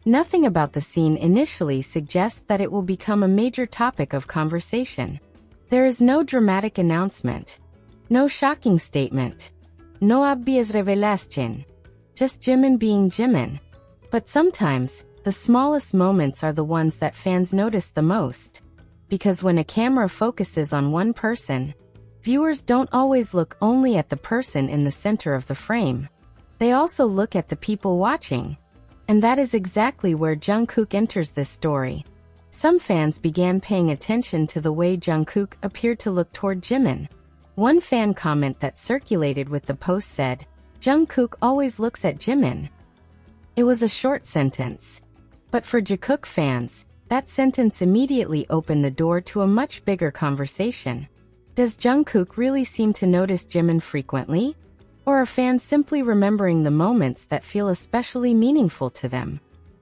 Nothing about the scene initially suggests that it will become a major topic of conversation. There is no dramatic announcement, no shocking statement, no obvious revelation, just Jimin being Jimin. But sometimes, the smallest moments are the ones that fans notice the most. Because when a camera focuses on one person, viewers don't always look only at the person in the center of the frame. They also look at the people watching. And that is exactly where Jungkook enters this story. Some fans began paying attention to the way Jungkook appeared to look toward Jimin. One fan comment that circulated with the post said, "Jungkook always looks at Jimin." It was a short sentence. But for Jikook fans, that sentence immediately opened the door to a much bigger conversation. Does Jungkook really seem to notice Jimin frequently? Or are fans simply remembering the moments that feel especially meaningful to them?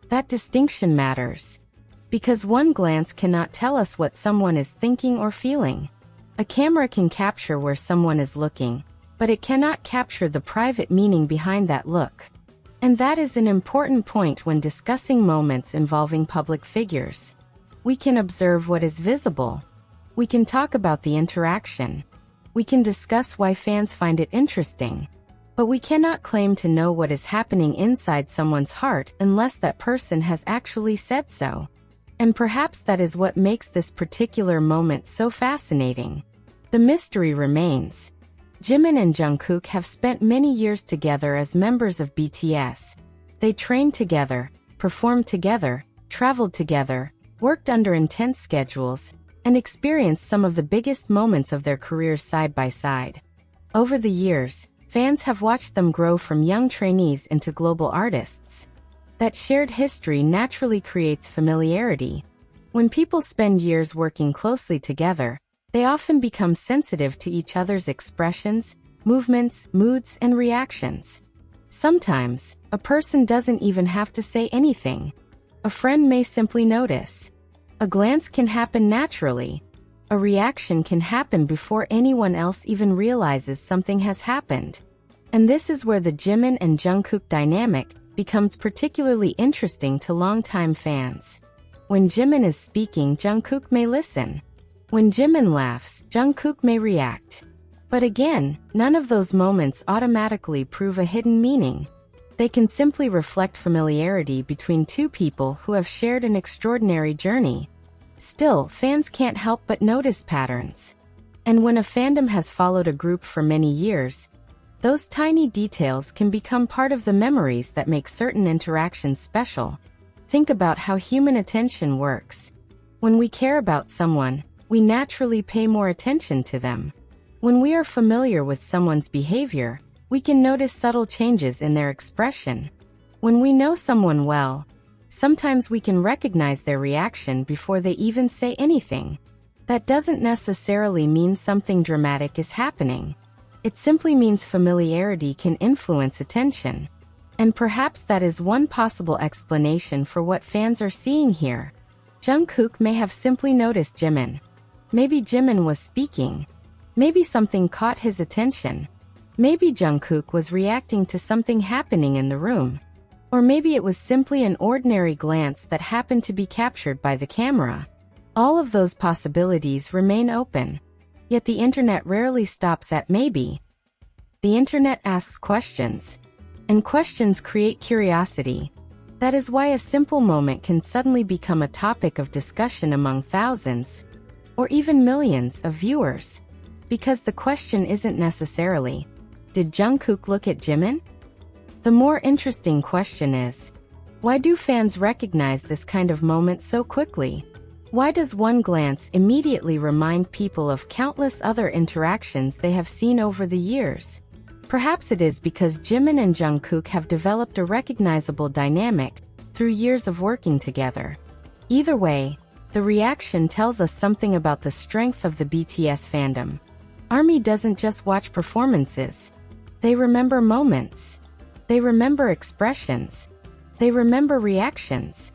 That distinction matters. Because one glance cannot tell us what someone is thinking or feeling. A camera can capture where someone is looking, but it cannot capture the private meaning behind that look. And that is an important point when discussing moments involving public figures. We can observe what is visible. We can talk about the interaction. We can discuss why fans find it interesting. But we cannot claim to know what is happening inside someone's heart unless that person has actually said so. And perhaps that is what makes this particular moment so fascinating. The mystery remains. Jimin and Jungkook have spent many years together as members of BTS. They trained together, performed together, traveled together, worked under intense schedules, and experienced some of the biggest moments of their careers side by side. Over the years, fans have watched them grow from young trainees into global artists. That shared history naturally creates familiarity. When people spend years working closely together, they often become sensitive to each other's expressions, movements, moods, and reactions. Sometimes, a person doesn't even have to say anything. A friend may simply notice. A glance can happen naturally. A reaction can happen before anyone else even realizes something has happened. And this is where the Jimin and Jungkook dynamic becomes particularly interesting to longtime fans. When Jimin is speaking, Jungkook may listen. When Jimin laughs, Jungkook may react. But again, none of those moments automatically prove a hidden meaning. They can simply reflect familiarity between two people who have shared an extraordinary journey. Still, fans can't help but notice patterns. And when a fandom has followed a group for many years, those tiny details can become part of the memories that make certain interactions special. Think about how human attention works. When we care about someone, we naturally pay more attention to them. When we are familiar with someone's behavior, we can notice subtle changes in their expression. When we know someone well, sometimes we can recognize their reaction before they even say anything. That doesn't necessarily mean something dramatic is happening. It simply means familiarity can influence attention. And perhaps that is one possible explanation for what fans are seeing here. Jungkook may have simply noticed Jimin. Maybe Jimin was speaking. Maybe something caught his attention. Maybe Jungkook was reacting to something happening in the room. Or maybe it was simply an ordinary glance that happened to be captured by the camera. All of those possibilities remain open. Yet the internet rarely stops at maybe. The internet asks questions. And questions create curiosity. That is why a simple moment can suddenly become a topic of discussion among thousands, or even millions of viewers. Because the question isn't necessarily, did Jungkook look at Jimin? The more interesting question is, why do fans recognize this kind of moment so quickly? Why does one glance immediately remind people of countless other interactions they have seen over the years? Perhaps it is because Jimin and Jungkook have developed a recognizable dynamic through years of working together. Either way, the reaction tells us something about the strength of the BTS fandom. ARMY doesn't just watch performances. They remember moments. They remember expressions. They remember reactions.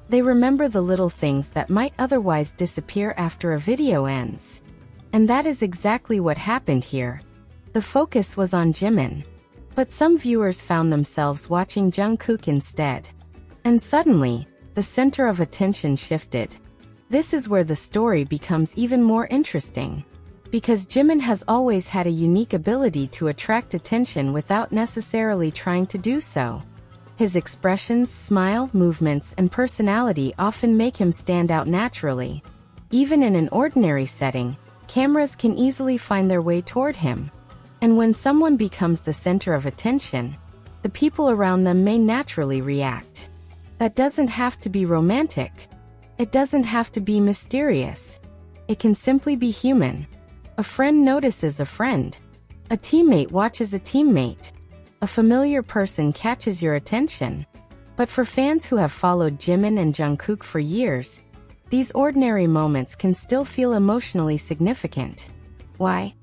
They remember the little things that might otherwise disappear after a video ends. And that is exactly what happened here. The focus was on Jimin. But some viewers found themselves watching Jungkook instead. And suddenly, the center of attention shifted. This is where the story becomes even more interesting. Because Jimin has always had a unique ability to attract attention without necessarily trying to do so. His expressions, smile, movements, and personality often make him stand out naturally. Even in an ordinary setting, cameras can easily find their way toward him. And when someone becomes the center of attention, the people around them may naturally react. That doesn't have to be romantic. It doesn't have to be mysterious. It can simply be human. A friend notices a friend. A teammate watches a teammate. A familiar person catches your attention. But for fans who have followed Jimin and Jungkook for years, these ordinary moments can still feel emotionally significant. Why?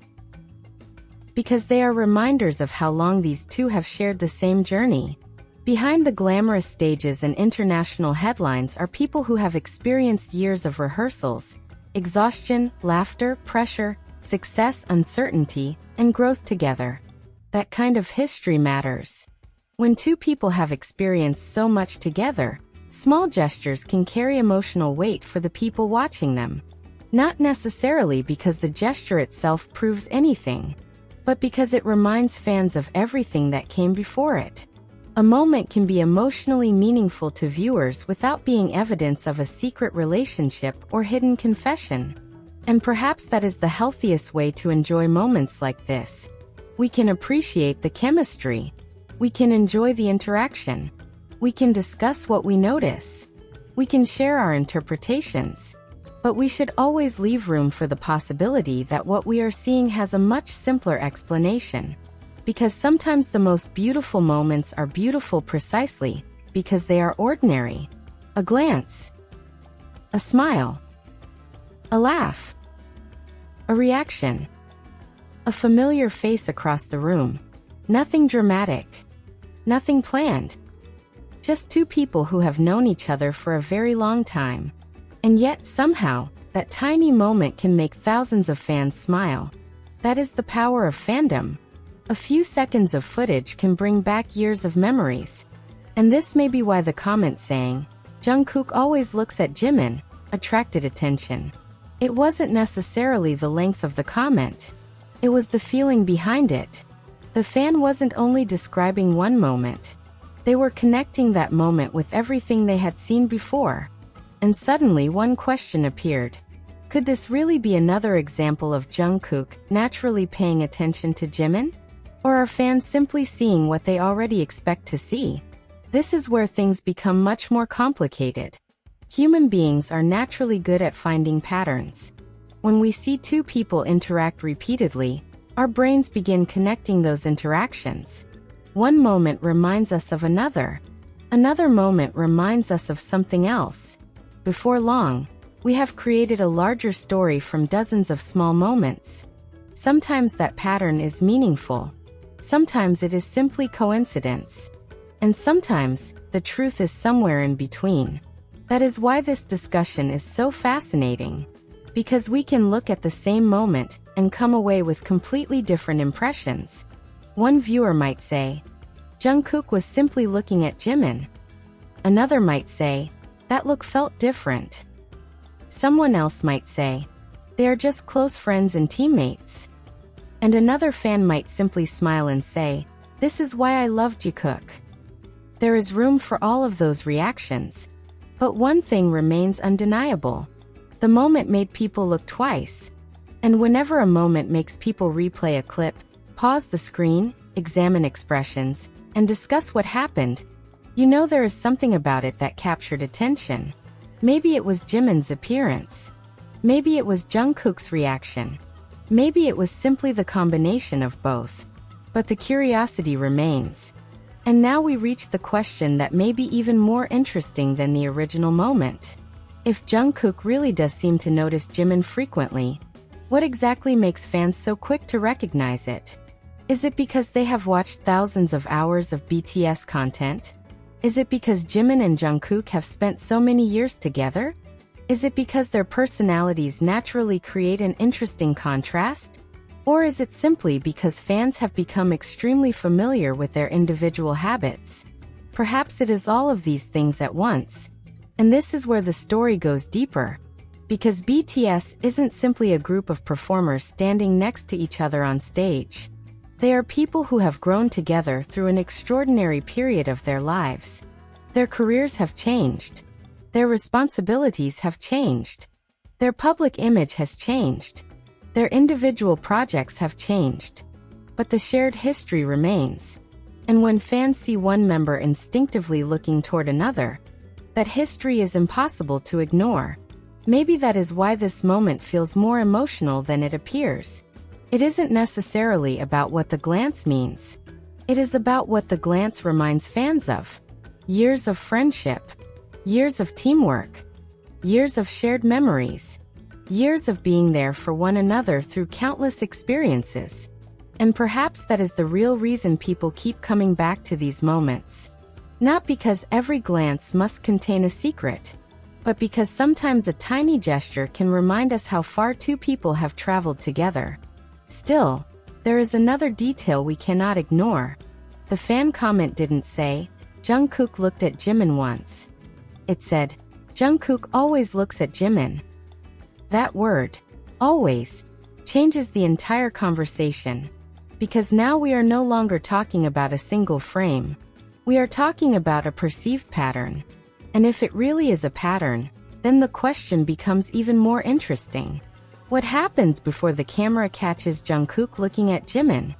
Because they are reminders of how long these two have shared the same journey. Behind the glamorous stages and international headlines are people who have experienced years of rehearsals, exhaustion, laughter, pressure, success, uncertainty, and growth together. That kind of history matters. When two people have experienced so much together, small gestures can carry emotional weight for the people watching them. Not necessarily because the gesture itself proves anything, but because it reminds fans of everything that came before it. A moment can be emotionally meaningful to viewers without being evidence of a secret relationship or hidden confession. And perhaps that is the healthiest way to enjoy moments like this. We can appreciate the chemistry. We can enjoy the interaction. We can discuss what we notice. We can share our interpretations. But we should always leave room for the possibility that what we are seeing has a much simpler explanation. Because sometimes the most beautiful moments are beautiful precisely because they are ordinary. A glance. A smile. A laugh. A reaction. A familiar face across the room. Nothing dramatic. Nothing planned. Just two people who have known each other for a very long time. And yet, somehow, that tiny moment can make thousands of fans smile. That is the power of fandom. A few seconds of footage can bring back years of memories. And this may be why the comment saying, "Jungkook always looks at Jimin," attracted attention. It wasn't necessarily the length of the comment. It was the feeling behind it. The fan wasn't only describing one moment. They were connecting that moment with everything they had seen before. And suddenly one question appeared. Could this really be another example of Jungkook naturally paying attention to Jimin? Or are fans simply seeing what they already expect to see? This is where things become much more complicated. Human beings are naturally good at finding patterns. When we see two people interact repeatedly, our brains begin connecting those interactions. One moment reminds us of another. Another moment reminds us of something else. Before long, we have created a larger story from dozens of small moments. Sometimes that pattern is meaningful. Sometimes it is simply coincidence. And sometimes, the truth is somewhere in between. That is why this discussion is so fascinating. Because we can look at the same moment and come away with completely different impressions. One viewer might say, Jungkook was simply looking at Jimin. Another might say, that look felt different. Someone else might say, they are just close friends and teammates. And another fan might simply smile and say, this is why I love Jikook. There is room for all of those reactions. But one thing remains undeniable. The moment made people look twice. And whenever a moment makes people replay a clip, pause the screen, examine expressions, and discuss what happened, you know there is something about it that captured attention. Maybe it was Jimin's appearance. Maybe it was Jungkook's reaction. Maybe it was simply the combination of both. But the curiosity remains. And now we reach the question that may be even more interesting than the original moment. If Jungkook really does seem to notice Jimin frequently, what exactly makes fans so quick to recognize it? Is it because they have watched thousands of hours of BTS content? Is it because Jimin and Jungkook have spent so many years together? Is it because their personalities naturally create an interesting contrast? Or is it simply because fans have become extremely familiar with their individual habits? Perhaps it is all of these things at once. And this is where the story goes deeper. Because BTS isn't simply a group of performers standing next to each other on stage. They are people who have grown together through an extraordinary period of their lives. Their careers have changed. Their responsibilities have changed. Their public image has changed. Their individual projects have changed. But the shared history remains. And when fans see one member instinctively looking toward another, that history is impossible to ignore. Maybe that is why this moment feels more emotional than it appears. It isn't necessarily about what the glance means. It is about what the glance reminds fans of. Years of friendship. Years of teamwork. Years of shared memories. Years of being there for one another through countless experiences. And perhaps that is the real reason people keep coming back to these moments. Not because every glance must contain a secret, but because sometimes a tiny gesture can remind us how far two people have traveled together. Still, there is another detail we cannot ignore. The fan comment didn't say, Jungkook looked at Jimin once. It said, Jungkook always looks at Jimin. That word, always, changes the entire conversation. Because now we are no longer talking about a single frame. We are talking about a perceived pattern. And if it really is a pattern, then the question becomes even more interesting. What happens before the camera catches Jungkook looking at Jimin?